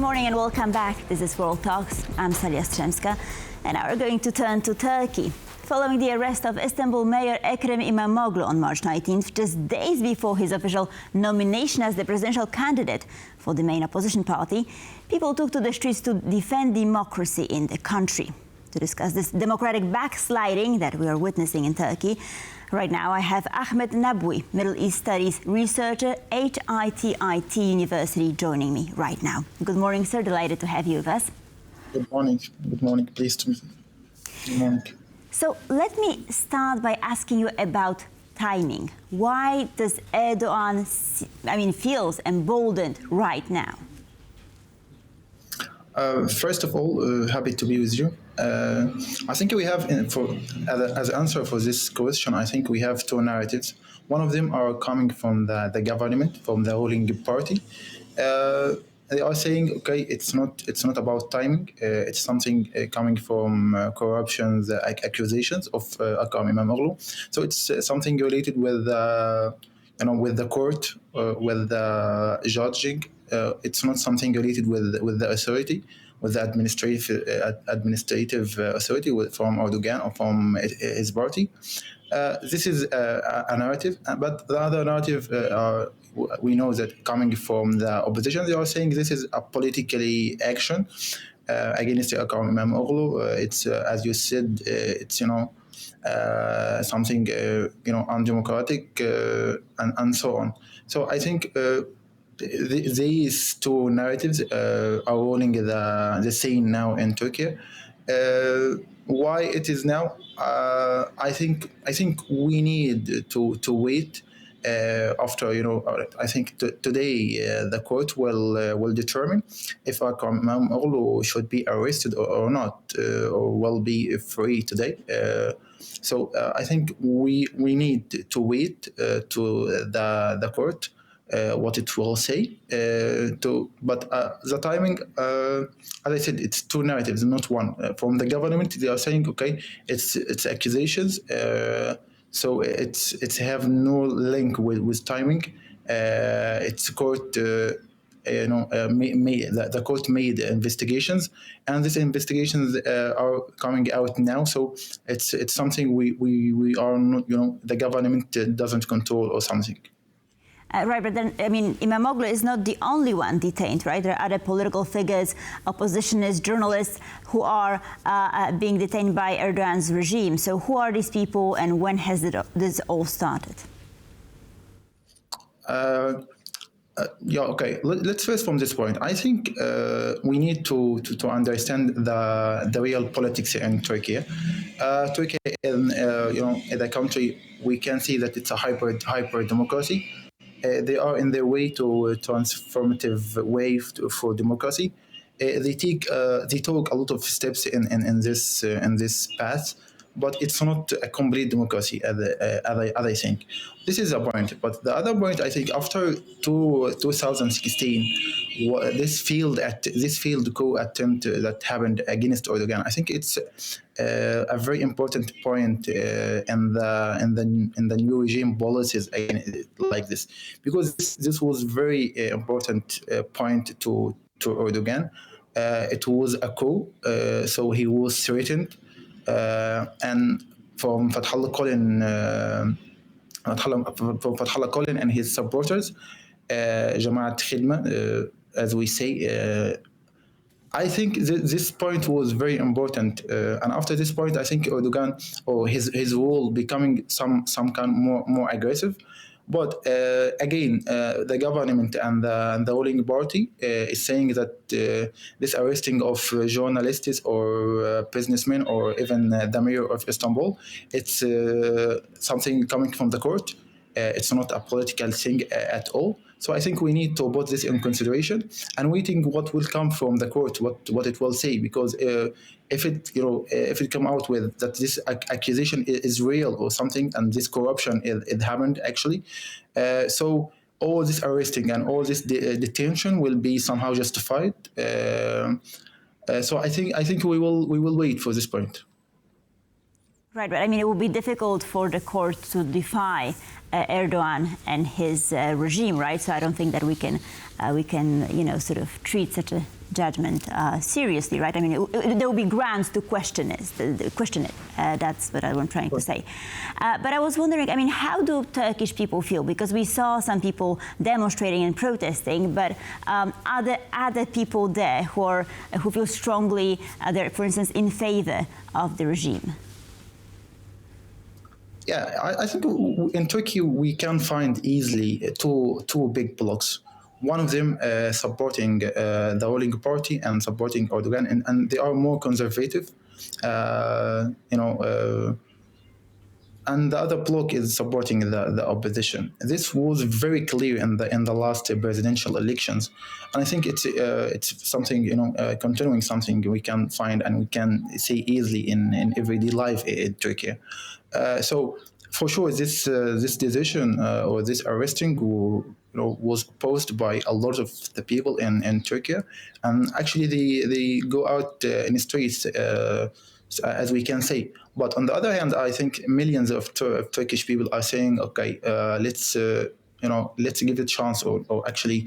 morning and welcome back. This is World Talks. I'm Salia Stremska, and now we're going to turn to Turkey. Following the arrest of Istanbul Mayor Ekrem İmamoğlu on March 19th, just days before his official nomination as the presidential candidate for the main opposition party, people took to the streets to defend democracy in the country. To discuss this democratic backsliding that we are witnessing in Turkey, right now I have Ahmed Nabwy, Middle East Studies researcher at Hitit University, joining me right now. Good morning, sir. Delighted to have you with us. Good morning. Good morning. Pleased to meet you. Good morning. So let me start by asking you about timing. Why does Erdogan, feels emboldened right now? First of all, happy to be with you. I think we have, as an answer for this question, I think we have two narratives. One of them are coming from the government, from the ruling party. They are saying, okay, it's not about timing. It's something coming from corruption, accusations of Ekrem İmamoğlu. So it's something related with with the court, with the judging. It's not something related with the authority, with the administrative authority from Erdogan or from his party. This is a narrative, but the other narrative we know that coming from the opposition, they are saying this is a politically action against Ekrem İmamoğlu. It's as you said, it's something undemocratic and so on. So I think these two narratives are ruling the scene now in Turkey. Why it is now? I think we need to wait. After I think today the court will determine if Ekrem İmamoğlu should be arrested or not, or will be free today. So I think we need to wait to the court. What it will say, but the timing, as I said, it's two narratives, not one. From the government, they are saying, okay, it's accusations, so it's have no link with timing. It's court, the court made investigations, and these investigations are coming out now. So it's something we are not, the government doesn't control or something. Right, but then, İmamoğlu is not the only one detained, right? There are other political figures, oppositionists, journalists who are being detained by Erdogan's regime. So who are these people and when has this all started? Okay. Let's first from this point. I think we need to understand the real politics in Turkey. Turkey, in the country, we can see that it's a hyper democracy. They are in their way to a transformative way for democracy. They took a lot of steps in this path, but it's not a complete democracy, as I think. This is a point. But the other point, I think, after 2016, this field coup attempt that happened against Erdogan, I think it's a very important point in the new regime policies like this, because this was very important point to Erdogan. It was a coup, so he was threatened. And from Fethullah Gulen and his supporters, Jamaat Khidma, as we say, I think this point was very important. And after this point, I think Erdogan or his rule becoming some kind more aggressive. But again, the government and the ruling party is saying that this arresting of journalists or businessmen or even the mayor of Istanbul, it's something coming from the court. It's not a political thing at all. So I think we need to put this in consideration and waiting what will come from the court, what it will say, because if it come out with that this accusation is real or something, and this corruption it happened actually, so all this arresting and all this detention will be somehow justified. So I think we will wait for this point. Right, but it would be difficult for the court to defy Erdogan and his regime, right? So I don't think that we can, sort of treat such a judgment seriously, right? I mean, there will be grounds to question it. That's what I'm trying to say. But I was wondering, I mean, how do Turkish people feel? Because we saw some people demonstrating and protesting, but are there other people there who feel strongly, for instance, in favor of the regime? Yeah, I think in Turkey we can find easily two big blocks. One of them supporting the ruling party and supporting Erdogan, and they are more conservative, and the other bloc is supporting the opposition. This was very clear in the last presidential elections, and I think it's something continuing something we can find and we can see easily in everyday life in Turkey. So for sure, this decision or this arresting was posed by a lot of the people in Turkey, and actually they go out in the streets, as we can say. But on the other hand, I think millions of Turkish people are saying, okay, let's give it a chance, or actually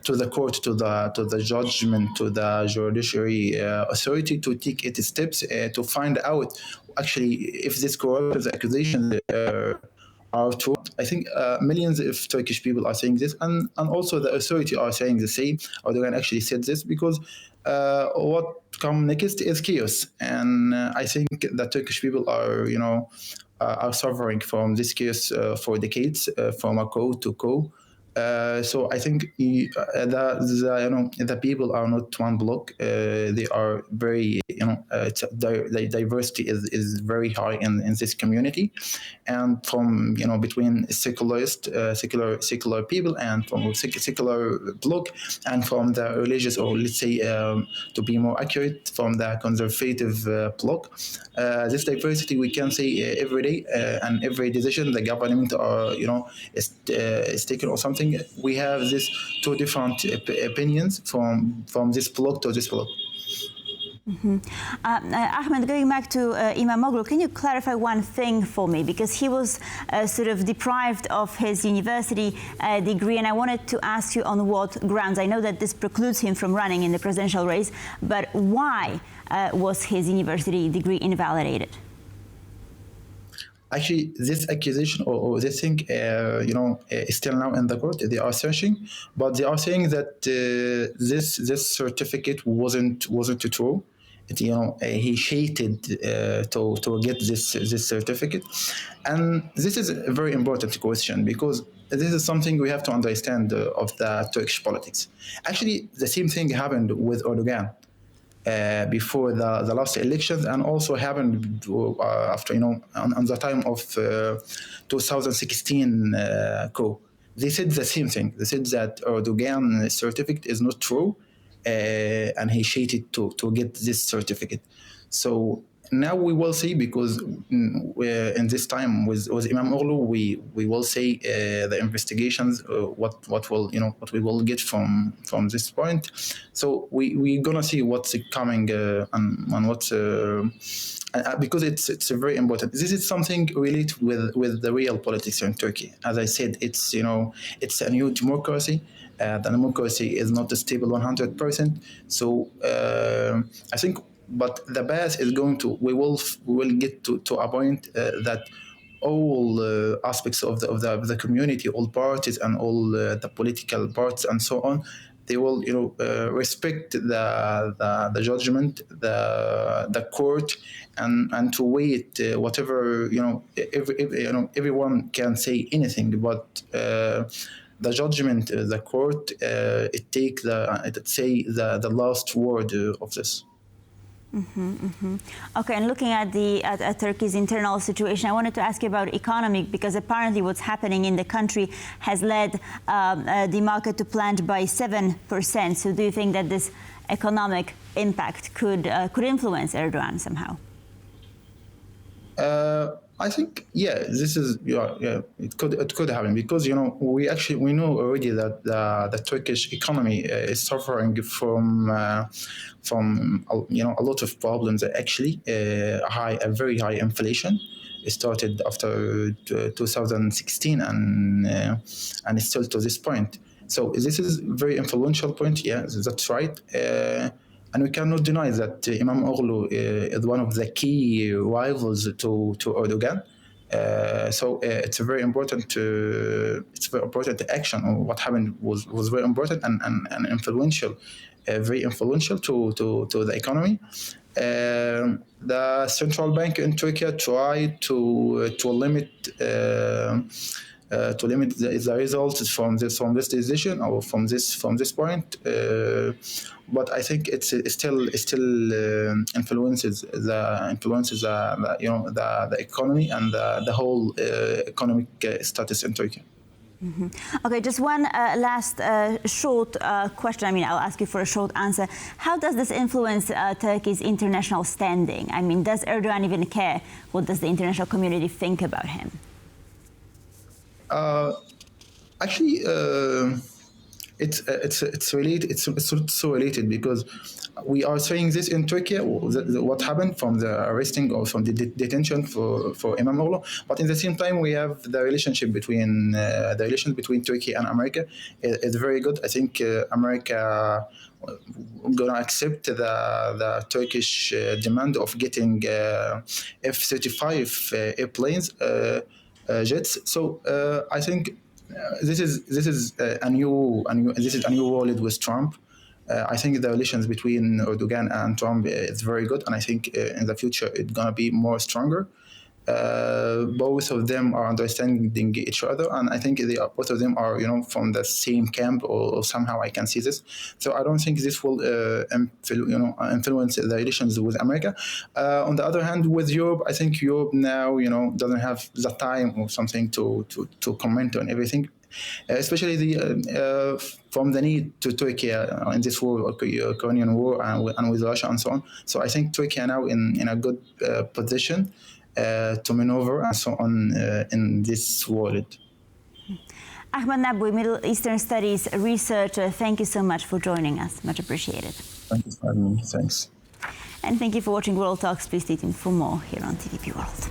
to the court, to the judgment, to the judiciary authority to take its steps to find out actually if this corrupt accusations are true. I think millions of Turkish people are saying this, and also the authority are saying the same. Erdogan actually said this because what come next is chaos, and I think the Turkish people are suffering from this chaos for decades, from a coup to coup. So I think the people are not one block. They are very the diversity is very high in this community, and from between secular people and from secular bloc, and from the religious, or let's say to be more accurate, from the conservative bloc. This diversity we can say every day, and every decision the government is taking or something. We have these two different opinions from this bloc to this bloc. Mm-hmm. Ahmed, going back to Imamoglu, can you clarify one thing for me? Because he was sort of deprived of his university degree, and I wanted to ask you on what grounds. I know that this precludes him from running in the presidential race, but why was his university degree invalidated? Actually, this accusation or this thing, is still now in the court. They are searching, but they are saying that this certificate wasn't true. He cheated to get this certificate, and this is a very important question because this is something we have to understand of the Turkish politics. Actually, the same thing happened with Erdogan. Before the last elections, and also happened after on the time of 2016 coup. They said the same thing. They said that Erdogan's certificate is not true, and he cheated to get this certificate. So now we will see, because in this time with Imamoglu, we will see the investigations, what we will get from this point. So we're gonna see what's coming and what's because it's very important. This is something related with the real politics in Turkey. As I said, it's a new democracy. The democracy is not stable 100%. So I think. But the best is we will get to a point that all aspects of the community, all parties and all the political parties and so on, they will respect the judgment, the court, and to wait whatever everyone can say anything, but the judgment, the court, it take the last word of this. Mm-hmm, mm-hmm. Okay, and looking at Turkey's internal situation, I wanted to ask you about economy, because apparently what's happening in the country has led the market to plunge by 7%. So do you think that this economic impact could influence Erdogan somehow? I think this is it could happen, because we know already that the Turkish economy is suffering from a lot of problems. Actually, a very high inflation. It started after 2016 and it's still to this point. So this is a very influential point. Yeah, that's right. And we cannot deny that Imamoglu is one of the key rivals to Erdogan. So it's a very important. It's very important action. What happened was very important and influential, very influential to the economy. The central bank in Turkey tried to limit. To limit the results from this decision or from this point, but I think it still influences the economy and the whole economic status in Turkey. Mm-hmm. Okay, just one last short question. I mean, I'll ask you for a short answer. How does this influence Turkey's international standing? I mean, does Erdogan even care? What does the international community think about him? Actually, it's related. It's so related because we are saying this in Turkey. What happened from the arresting or from the detention for Imamoglu, but in the same time we have the relationship between Turkey and America is very good. I think America gonna accept the Turkish demand of getting F-35 airplanes. Jets. So I think this is a new world with Trump. I think the relations between Erdogan and Trump is very good, and I think in the future it's gonna be more stronger. Both of them are understanding each other, and I think both of them are from the same camp, or somehow I can see this. So I don't think this will influence the relations with America. On the other hand, with Europe, I think Europe now doesn't have the time or something to comment on everything. Especially from the need to Turkey in this war, Ukrainian war, and with Russia and so on. So I think Turkey are now in a good position to maneuver and so on in this world. Ahmed Nabwy, Middle Eastern Studies researcher, thank you so much for joining us. Much appreciated. Thank you for having me. Thanks. And thank you for watching World Talks. Please stay tuned for more here on TVP World.